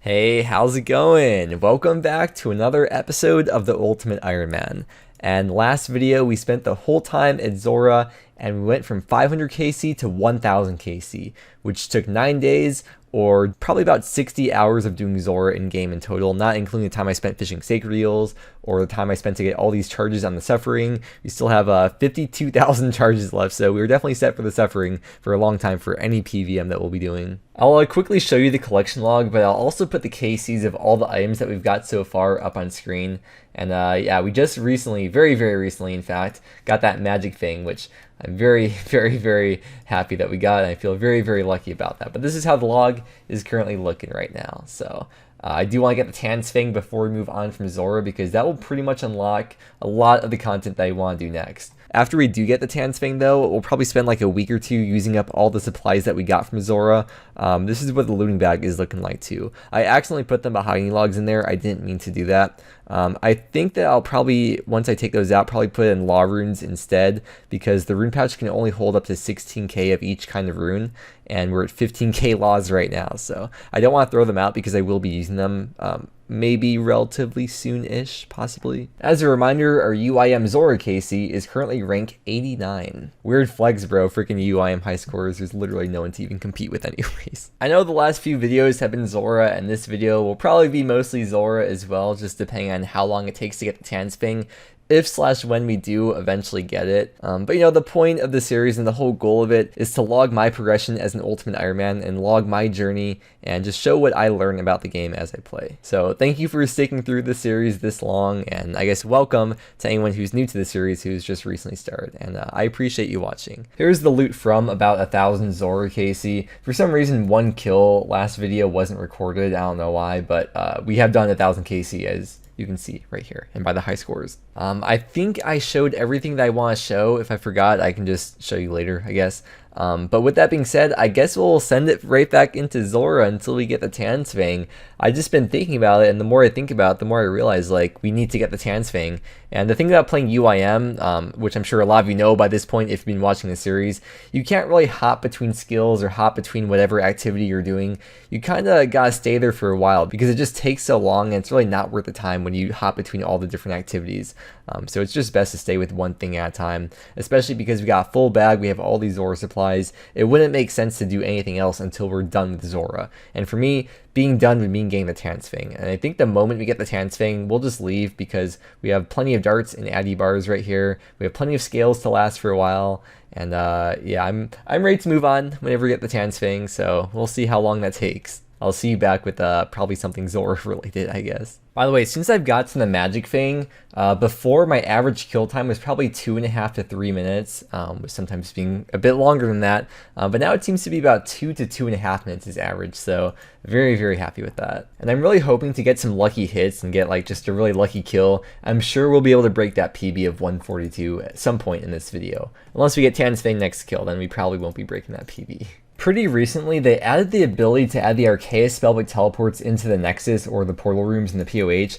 Hey, how's it going? Welcome back to another episode of the Ultimate Ironman. And last video, we spent the whole time at Zulrah and we went from 500 KC to 1000 KC, which took 9 days or probably about 60 hours of doing Zulrah in game in total, not including the time I spent fishing sacred eels or the time I spent to get all these charges on the suffering. We still have 52,000 charges left, so we were definitely set for the suffering for a long time for any PVM that we'll be doing. I'll quickly show you the collection log, but I'll also put the KCs of all the items that we've got so far up on screen. And yeah, we just recently, very recently in fact, got that magic thing, which I'm very happy that we got, and I feel very lucky about that. But this is how the log is currently looking right now. So I do want to get the Tanz thing before we move on from Zulrah, because that will pretty much unlock a lot of the content that I want to do next. After we do get the Tanz thing though, we'll probably spend like a week or two using up all the supplies that we got from Zulrah. This is what the looting bag is looking like too. I accidentally put the mahogany logs in there. I didn't mean to do that. I think that I'll probably, once I take those out, probably put in law runes instead, because the rune pouch can only hold up to 16k of each kind of rune, and we're at 15k laws right now, so I don't want to throw them out because I will be using them maybe relatively soon-ish, possibly. As a reminder, our UIM Zulrah KC is currently rank 89. Weird flex, bro. Freaking UIM high scores. There's literally no one to even compete with anyways. I know the last few videos have been Zulrah, and this video will probably be mostly Zulrah as well, just depending on how long it takes to get the Tanz thing, if/when we do eventually get it. But you know, the point of the series and the whole goal of it is to log my progression as an Ultimate Ironman and log my journey and just show what I learn about the game as I play. So thank you for sticking through the series this long, and I guess welcome to anyone who's new to the series who's just recently started, and I appreciate you watching. Here's the loot from about 1000 Zulrah KC. For some reason, 1 kill last video wasn't recorded. I don't know why, but we have done 1000 KC, as you can see right here, and by the high scores. I think I showed everything that I want to show. If I forgot, I can just show you later, I guess. But with that being said, I guess we'll send it right back into Zulrah until we get the Tanz thing. I've just been thinking about it, and the more I think about it, the more I realize, like, we need to get the Tanz thing. And the thing about playing UIM, which I'm sure a lot of you know by this point if you've been watching the series, you can't really hop between skills or hop between whatever activity you're doing. You kind of gotta stay there for a while because it just takes so long, and it's really not worth the time when you hop between all the different activities. So it's just best to stay with one thing at a time, especially because we got a full bag, we have all these Zulrah supplies. It wouldn't make sense to do anything else until we're done with Zulrah. And for me, being done would mean getting the Tanz thing. And I think the moment we get the Tanz thing, we'll just leave because we have plenty of darts and addy bars right here. We have plenty of scales to last for a while. And yeah, I'm ready to move on whenever we get the Tanz thing, so we'll see how long that takes. I'll see you back with probably something Zulrah related, I guess. By the way, since I've got to the magic thing, before my average kill time was probably 2.5 to 3 minutes, with sometimes being a bit longer than that. But now it seems to be about 2 to 2.5 minutes is average, so very happy with that. And I'm really hoping to get some lucky hits and get like just a really lucky kill. I'm sure we'll be able to break that PB of 142 at some point in this video. Unless we get Tanz thing next kill, then we probably won't be breaking that PB. Pretty recently, they added the ability to add the Arceus Spellbook teleports into the Nexus or the portal rooms in the POH.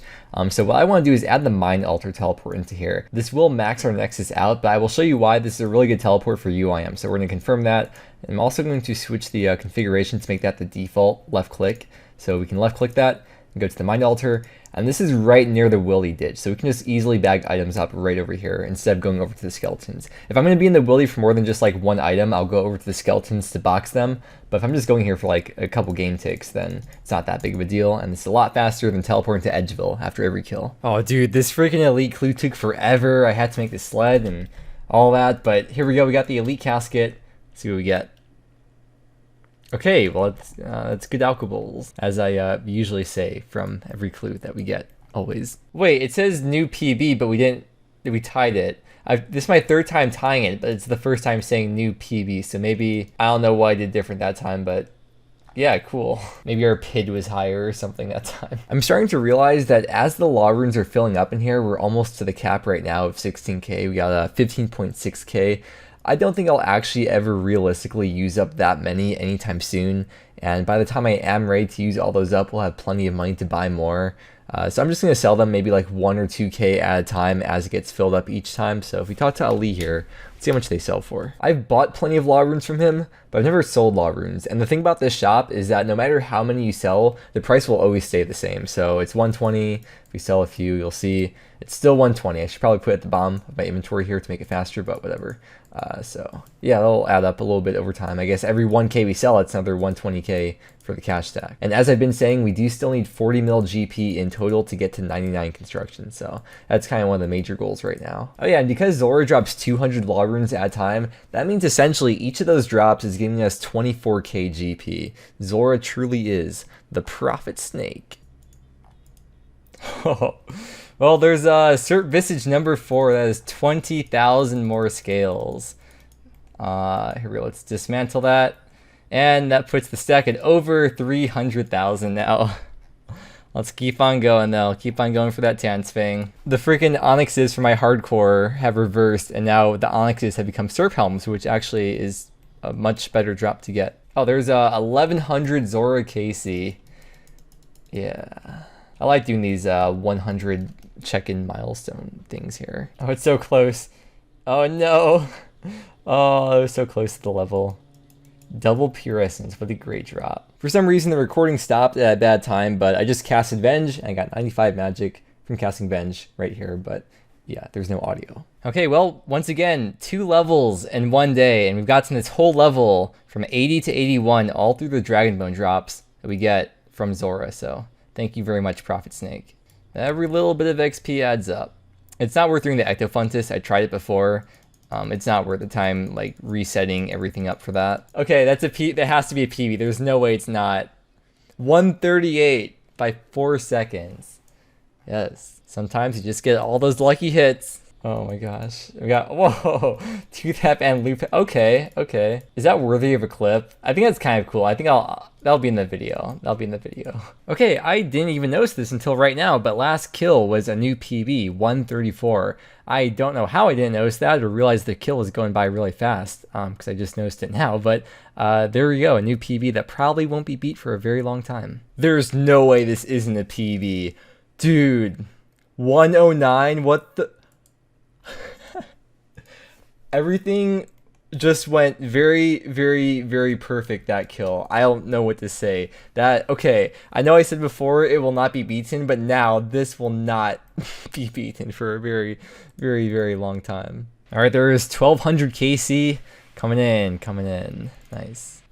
So what I want to do is add the Mind Altar teleport into here. This will max our Nexus out, but I will show you why this is a really good teleport for UIM. So we're going to confirm that. I'm also going to switch the configuration to make that the default left click. So we can left click that and go to the Mind Altar. And this is right near the Willy ditch, so we can just easily bag items up right over here instead of going over to the skeletons. If I'm going to be in the Willy for more than just like one item, I'll go over to the skeletons to box them. But if I'm just going here for like a couple game ticks, then it's not that big of a deal, and it's a lot faster than teleporting to Edgeville after every kill. Oh dude, this freaking elite clue took forever. I had to make the sled and all that, but here we go. We got the elite casket. Let's see what we get. Okay, well, it's good alcohols, as I usually say from every clue that we get, always. Wait, it says new PB, but we tied it. This is my 3rd time tying it, but it's the first time saying new PB, so maybe, I don't know what I did different that time, but yeah, cool. Maybe our PID was higher or something that time. I'm starting to realize that as the law runes are filling up in here, we're almost to the cap right now of 16k. We got 15.6k. I don't think I'll actually ever realistically use up that many anytime soon, and by the time I am ready to use all those up, we'll have plenty of money to buy more. So I'm just going to sell them maybe like 1 or 2K at a time as it gets filled up each time. So if we talk to Ali here, let's see how much they sell for. I've bought plenty of law runes from him, but I've never sold law runes. And the thing about this shop is that no matter how many you sell, the price will always stay the same. So it's 120. If we sell a few, you'll see it's still 120. I should probably put it at the bottom of my inventory here to make it faster, but whatever. So yeah, that'll add up a little bit over time. I guess every 1K we sell, it's another 120K for the cash stack. And as I've been saying, we do still need 40 mil GP in total to get to 99 construction. So that's kind of one of the major goals right now. Oh yeah, and because Zulrah drops 200 law runes at a time, that means essentially each of those drops is giving us 24K GP. Zulrah truly is the profit snake. Well, there's Cert Visage number 4 that has 20,000 more scales. Here we go, let's dismantle that. And that puts the stack at over 300,000 now. Let's keep on going though, keep on going for that Tanzfang. The freaking Onyxes for my hardcore have reversed, and now the Onyxes have become Serp Helms, which actually is a much better drop to get. Oh, there's 1100 Zulrah KC. Yeah. I like doing these 100 check-in milestone things here. Oh, it's so close. Oh no. Oh, it was so close to the level. Double Pure Essence, what a great drop. For some reason, the recording stopped at a bad time, but I just casted Venge, and I got 95 magic from casting Venge right here, but yeah, there's no audio. Okay, well, once again, 2 levels in 1 day, and we've gotten this whole level from 80 to 81, all through the Dragonbone drops that we get from Zulrah, so thank you very much, Prophet Snake. Every little bit of XP adds up. It's not worth doing the Ectofuntus. I tried it before. It's not worth the time like resetting everything up for that. Okay, that's that has to be a PB. There's no way it's not. 138 by 4 seconds. Yes. Sometimes you just get all those lucky hits. Oh my gosh. We got, whoa, 2-tap and loop. Okay, okay. Is that worthy of a clip? I think that's kind of cool. I think that'll be in the video. That'll be in the video. Okay, I didn't even notice this until right now, but last kill was a new PB, 134. I don't know how I didn't notice that or realize the kill was going by really fast, because I just noticed it now, but there we go, a new PB that probably won't be beat for a very long time. There's no way this isn't a PB. Dude, 109, what the... Everything just went very, very, very perfect, that kill. I don't know what to say. That, okay, I know I said before it will not be beaten, but now this will not be beaten for a very, very, very long time. All right, there is 1200 KC coming in, coming in. Nice.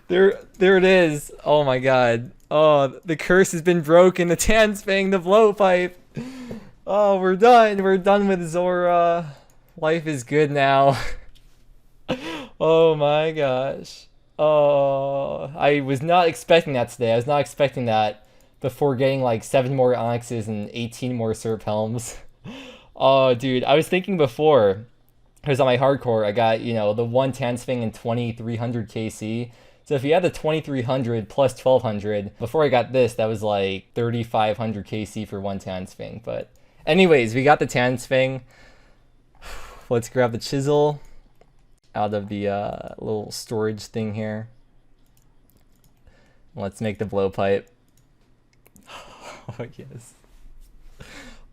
There it is. Oh my god. Oh, the curse has been broken. The Tanzfang, the Blowpipe. Oh, we're done. We're done with Zulrah. Life is good now. Oh my gosh. Oh, I was not expecting that today. I was not expecting that before getting like 7 more Onyxes and 18 more Serp Helms. Oh, dude. I was thinking before, because on my hardcore, I got, you know, the 1 Tanzfang and 2300 KC. So if you had the 2300 plus 1200, before I got this, that was like 3500 KC for 1 Tanzfang. But anyways, we got the Tanzfang. Let's grab the chisel out of the little storage thing here. Let's make the blowpipe. Oh, yes.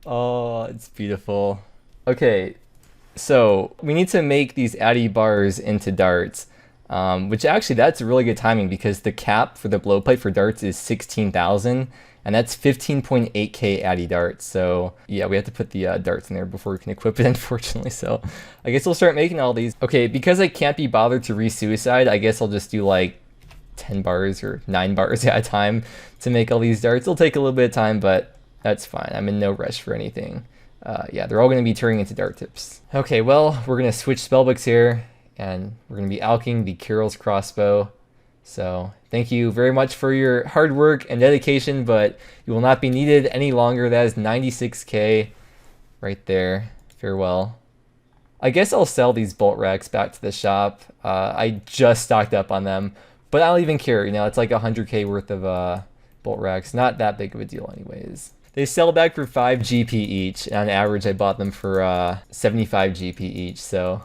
Oh, it's beautiful. Okay, so we need to make these Addy bars into darts. Which actually, that's really good timing because the cap for the blowpipe for darts is 16,000, and that's 15.8k Addy darts. So yeah, we have to put the darts in there before we can equip it, unfortunately. So I guess we'll start making all these. Okay, because I can't be bothered to re-suicide, I guess I'll just do like 10 bars or 9 bars at a time to make all these darts. It'll take a little bit of time, but that's fine. I'm in no rush for anything. Yeah, they're all going to be turning into dart tips. Okay, well, we're going to switch spellbooks here. And we're going to be alching the Kirill's crossbow. So thank you very much for your hard work and dedication, but you will not be needed any longer. That is 96k right there. Farewell. I guess I'll sell these bolt racks back to the shop. I just stocked up on them, but I don't even care. You know, it's like 100k worth of bolt racks. Not that big of a deal anyways. They sell back for 5 GP each. And on average, I bought them for 75 GP each. So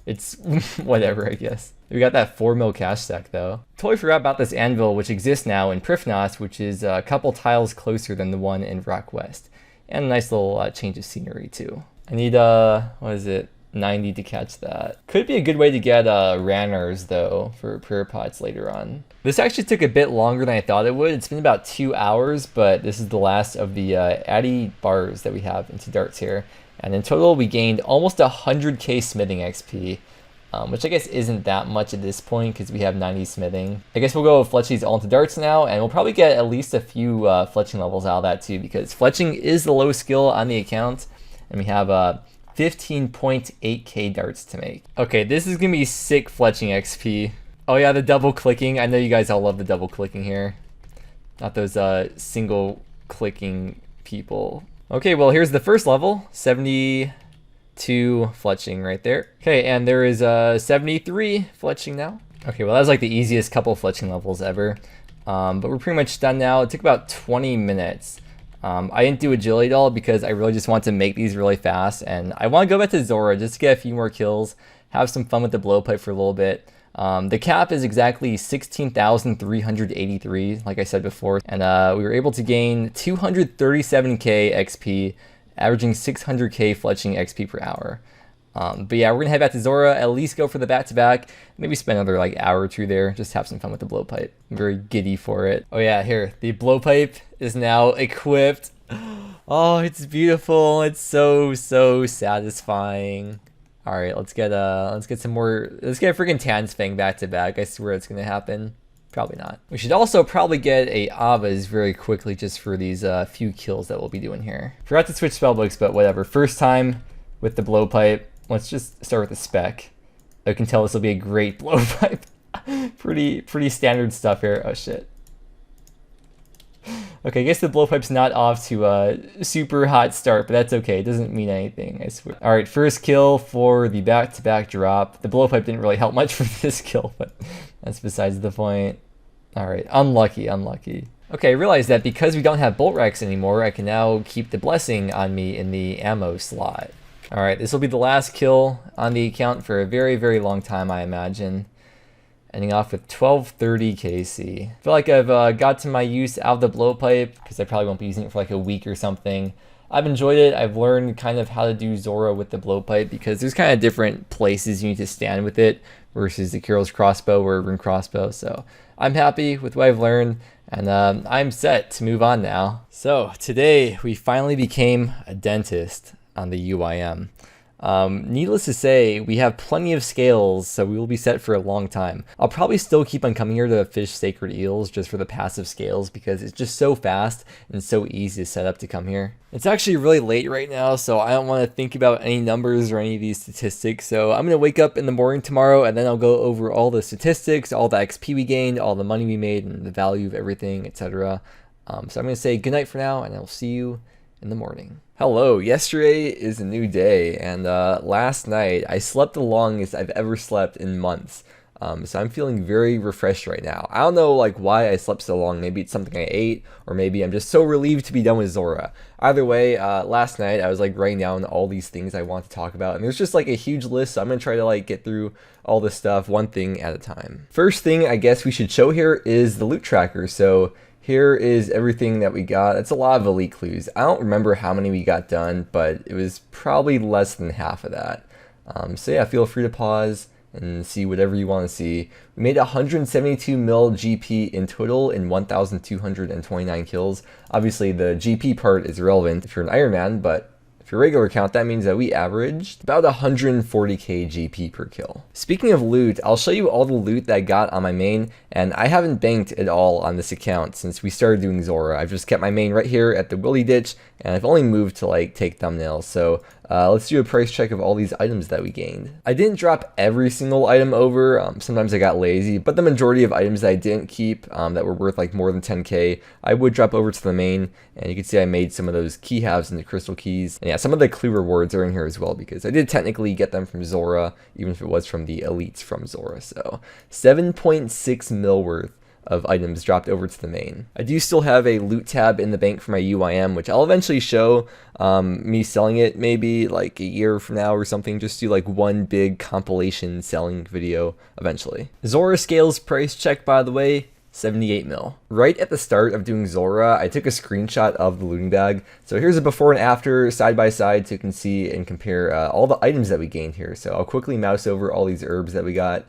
It's whatever, I guess. We got that 4 mil cash stack though. Totally forgot about this Anvil, which exists now in Prifnos, which is a couple tiles closer than the one in Rock West. And a nice little change of scenery too. I need, what is it? 90 to catch that. Could be a good way to get ranners though for prayer pots later on. This actually took a bit longer than I thought it would. It's been about 2 hours, but this is the last of the Addy bars that we have into darts here. And in total, we gained almost 100k smithing XP, which I guess isn't that much at this point because we have 90 smithing. I guess we'll go fletch these all into darts now, and we'll probably get at least a few fletching levels out of that too, because fletching is the low skill on the account, and we have 15.8k darts to make. Okay, this is gonna be sick fletching XP. Oh yeah, the double clicking. I know you guys all love the double clicking here. Not those single clicking people. Okay, well here's the first level, 72 fletching right there. Okay, and there is 73 fletching now. Okay, well that was like the easiest couple fletching levels ever. But we're pretty much done now. It took about 20 minutes. I didn't do agility at all because I really just want to make these really fast, and I want to go back to Zulrah just to get a few more kills, have some fun with the blowpipe for a little bit. The cap is exactly 16,383, like I said before, and we were able to gain 237k XP, averaging 600k fletching XP per hour. But yeah, we're gonna head back to Zulrah, at least go for the back-to-back, maybe spend another like hour or two there, just have some fun with the blowpipe. I'm very giddy for it. Oh yeah, here, the blowpipe is now equipped. Oh, it's beautiful. It's so satisfying. All right, let's get some more. Let's get a freaking Tanzfang back to back. I swear it's gonna happen. Probably not. We should also probably get a Avas very quickly just for these few kills that we'll be doing here. Forgot to switch spellbooks, but whatever. First time with the blowpipe. Let's just start with the spec. I can tell this will be a great blowpipe. pretty standard stuff here. Oh shit. Okay, I guess the blowpipe's not off to a super hot start, but that's okay. It doesn't mean anything, I swear. All right, first kill for the back-to-back drop. The blowpipe didn't really help much for this kill, but that's besides the point. All right, unlucky. Okay, I realized that because we don't have bolt racks anymore, I can now keep the blessing on me in the ammo slot. All right, this will be the last kill on the account for a very long time, I imagine. Ending off with 1230 KC. I feel like I've got to my use out of the blowpipe because I probably won't be using it for like a week or something. I've enjoyed it. I've learned kind of how to do Zulrah with the blowpipe because there's kind of different places you need to stand with it versus the Kyril's crossbow or rune crossbow. So I'm happy with what I've learned, and I'm set to move on now. So today we finally became a dentist on the UIM. Needless to say, we have plenty of scales, so we will be set for a long time. I'll probably still keep on coming here to fish sacred eels just for the passive scales because it's just so fast and so easy to set up to come here. It's actually really late right now, so I don't want to think about any numbers or any of these statistics. So I'm going to wake up in the morning tomorrow and then I'll go over all the statistics, all the XP we gained, all the money we made, and the value of everything, etc. So I'm going to say good night for now, and I'll see you in the morning. Hello, yesterday is a new day, and last night I slept the longest I've ever slept in months. So I'm feeling very refreshed right now. I don't know like why I slept so long. Maybe it's something I ate, or maybe I'm just so relieved to be done with Zulrah. Either way, last night I was like writing down all these things I want to talk about, and there's just like a huge list, so I'm gonna try to like get through all this stuff one thing at a time. First thing I guess we should show here is the loot tracker. So here is everything that we got. It's a lot of elite clues. I don't remember how many we got done, but it was probably less than half of that. So yeah, feel free to pause and see whatever you want to see. We made 172 mil GP in total in 1,229 kills. Obviously the GP part is irrelevant if you're an Ironman, but if your regular count, that means that we averaged about 140k GP per kill. Speaking of loot, I'll show you all the loot that I got on my main, and I haven't banked at all on this account since we started doing Zulrah. I've just kept my main right here at the Willy Ditch, and I've only moved to like take thumbnails. So let's do a price check of all these items that we gained. I didn't drop every single item over. Sometimes I got lazy, but the majority of items that I didn't keep that were worth like more than 10k, I would drop over to the main, and you can see I made some of those key halves into crystal keys. And yeah, some of the clue rewards are in here as well because I did technically get them from Zulrah, even if it was from the elites from Zulrah. So 7.6 mil worth of items dropped over to the main. I do still have a loot tab in the bank for my UIM, which I'll eventually show me selling it maybe like a year from now or something. Just do like one big compilation selling video eventually. Zulrah scales price check, by the way, 78 mil. Right at the start of doing Zulrah, I took a screenshot of the looting bag. So here's a before and after side by side so you can see and compare all the items that we gained here. So I'll quickly mouse over all these herbs that we got.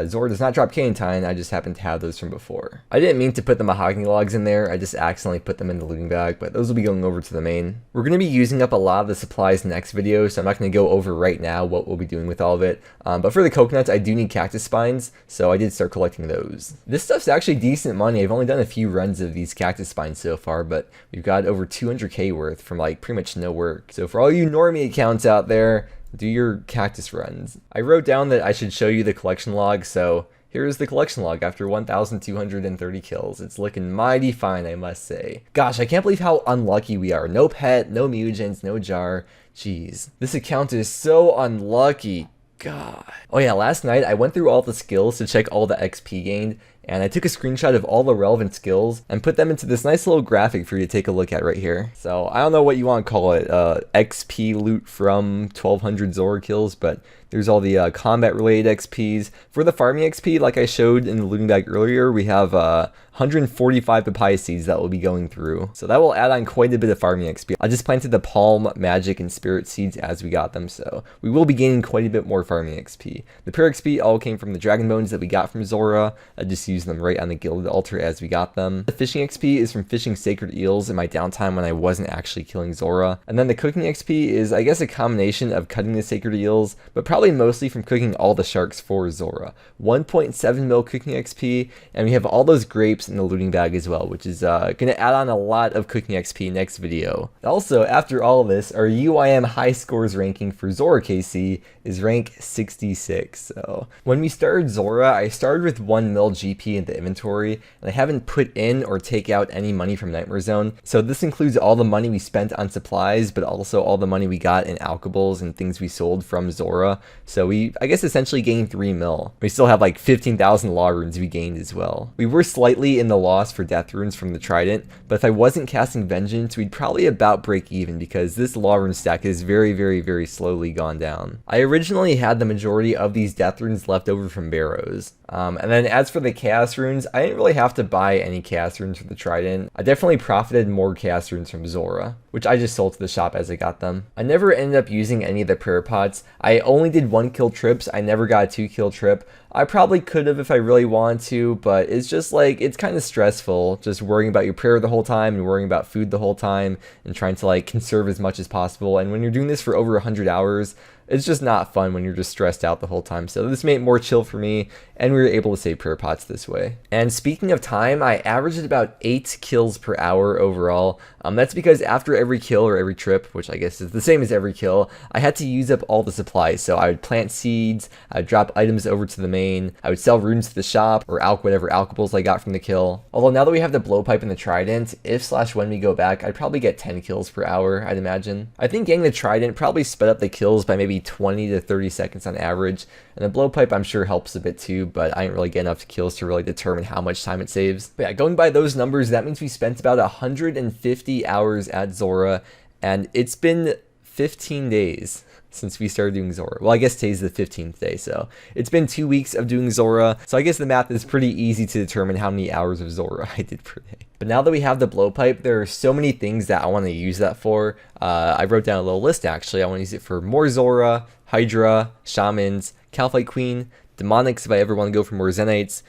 Zulrah does not drop Canine, I just happen to have those from before. I didn't mean to put the mahogany logs in there, I just accidentally put them in the looting bag, but those will be going over to the main. We're going to be using up a lot of the supplies next video, so I'm not going to go over right now what we'll be doing with all of it. But for the coconuts, I do need cactus spines, so I did start collecting those. This stuff's actually decent money. I've only done a few runs of these cactus spines so far, but we've got over 200k worth from like pretty much no work. So for all you normie accounts out there, do your cactus runs. I wrote down that I should show you the collection log, so here's the collection log after 1,230 kills. It's looking mighty fine, I must say. Gosh, I can't believe how unlucky we are. No pet, no mutagens, no jar. Jeez, this account is so unlucky. God. Oh yeah, last night I went through all the skills to check all the XP gained, and I took a screenshot of all the relevant skills and put them into this nice little graphic for you to take a look at right here. So I don't know what you want to call it, XP loot from 1200 Zulrah kills, but there's all the combat related XPs. For the farming XP, like I showed in the looting bag earlier, we have 145 papaya seeds that will be going through. So that will add on quite a bit of farming XP. I just planted the palm, magic, and spirit seeds as we got them, so we will be gaining quite a bit more farming XP. The pure XP all came from the dragon bones that we got from Zulrah. I just used them right on the gilded altar as we got them. The fishing XP is from fishing sacred eels in my downtime when I wasn't actually killing Zulrah. And then the cooking XP is, I guess, a combination of cutting the sacred eels, but probably mostly from cooking all the sharks for Zulrah. 1.7 mil cooking XP, and we have all those grapes in the looting bag as well, which is going to add on a lot of cooking XP next video. Also, after all of this, our UIM high scores ranking for Zulrah KC is rank 66. So when we started Zulrah, I started with 1 mil GP in the inventory, and I haven't put in or take out any money from Nightmare Zone. So this includes all the money we spent on supplies, but also all the money we got in alkables and things we sold from Zulrah. So we, I guess, essentially gained 3 mil. We still have like 15,000 law runes we gained as well. We were slightly in the loss for death runes from the trident, but if I wasn't casting vengeance, we'd probably about break even because this law rune stack is very slowly gone down. I originally had the majority of these death runes left over from Barrows. And then as for the chaos runes, I didn't really have to buy any chaos runes for the trident. I definitely profited more chaos runes from Zulrah, which I just sold to the shop as I got them. I never ended up using any of the prayer pots. I only did 1 kill trips. I never got a 2 kill trip. I probably could have if I really wanted to, but it's just like, it's kind of stressful just worrying about your prayer the whole time and worrying about food the whole time and trying to like conserve as much as possible. And when you're doing this for over 100 hours, it's just not fun when you're just stressed out the whole time. So this made it more chill for me, and we were able to save prayer pots this way. And speaking of time, I averaged about 8 kills per hour overall. That's because after every kill or every trip, which I guess is the same as every kill, I had to use up all the supplies. So I would plant seeds, I would drop items over to the main, I would sell runes to the shop, or alch whatever alkables I got from the kill. Although now that we have the blowpipe and the trident, if/when we go back, I'd probably get 10 kills per hour, I'd imagine. I think getting the trident probably sped up the kills by maybe 20 to 30 seconds on average, and the blowpipe I'm sure helps a bit too, but I didn't really get enough kills to really determine how much time it saves. But yeah, going by those numbers, that means we spent about 150 hours at Zulrah, and it's been 15 days since we started doing Zulrah. Well, I guess today's the 15th day, so it's been 2 weeks of doing Zulrah, so I guess the math is pretty easy to determine how many hours of Zulrah I did per day. But now that we have the blowpipe, there are so many things that I want to use that for. I wrote down a little list actually. I want to use it for more Zulrah, Hydra, Shamans, Calphite Queen, Demonics if I ever want to go for more Zenites,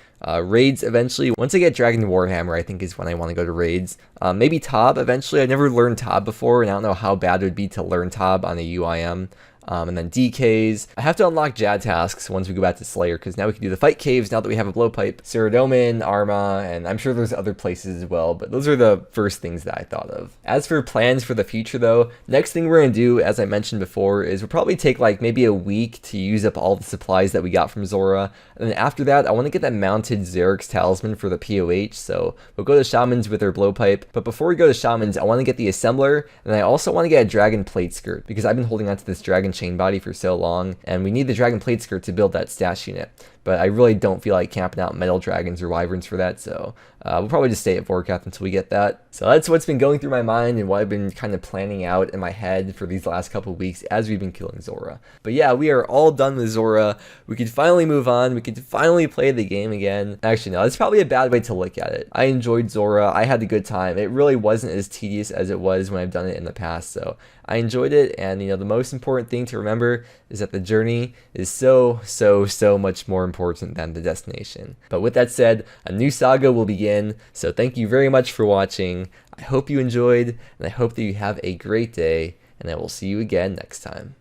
raids eventually. Once I get Dragon Warhammer, I think is when I want to go to raids. Maybe Tob eventually. I never learned Tob before, and I don't know how bad it would be to learn Tob on a UIM. And then DKs. I have to unlock Jad tasks once we go back to Slayer, because now we can do the fight caves now that we have a blowpipe. Ceradomin, Arma, and I'm sure there's other places as well, but those are the first things that I thought of. As for plans for the future though, next thing we're going to do, as I mentioned before, is we'll probably take like maybe a week to use up all the supplies that we got from Zulrah, and then after that, I want to get that mounted Xerix talisman for the POH, so we'll go to Shamans with our blowpipe, but before we go to Shamans, I want to get the Assembler, and I also want to get a Dragon Plate Skirt, because I've been holding on to this Dragon Chain Body for so long, and we need the Dragon Plate Skirt to build that stash unit. but I really don't feel like camping out metal dragons or wyverns for that, so we'll probably just stay at Vorkath until we get that. So that's what's been going through my mind and what I've been kind of planning out in my head for these last couple of weeks as we've been killing Zulrah. But yeah, we are all done with Zulrah. We could finally move on. We could finally play the game again. Actually, no, that's probably a bad way to look at it. I enjoyed Zulrah. I had a good time. It really wasn't as tedious as it was when I've done it in the past, so I enjoyed it. And the most important thing to remember is that the journey is so much more important than the destination. But with that said, a new saga will begin, so thank you very much for watching. I hope you enjoyed, and I hope that you have a great day, and I will see you again next time.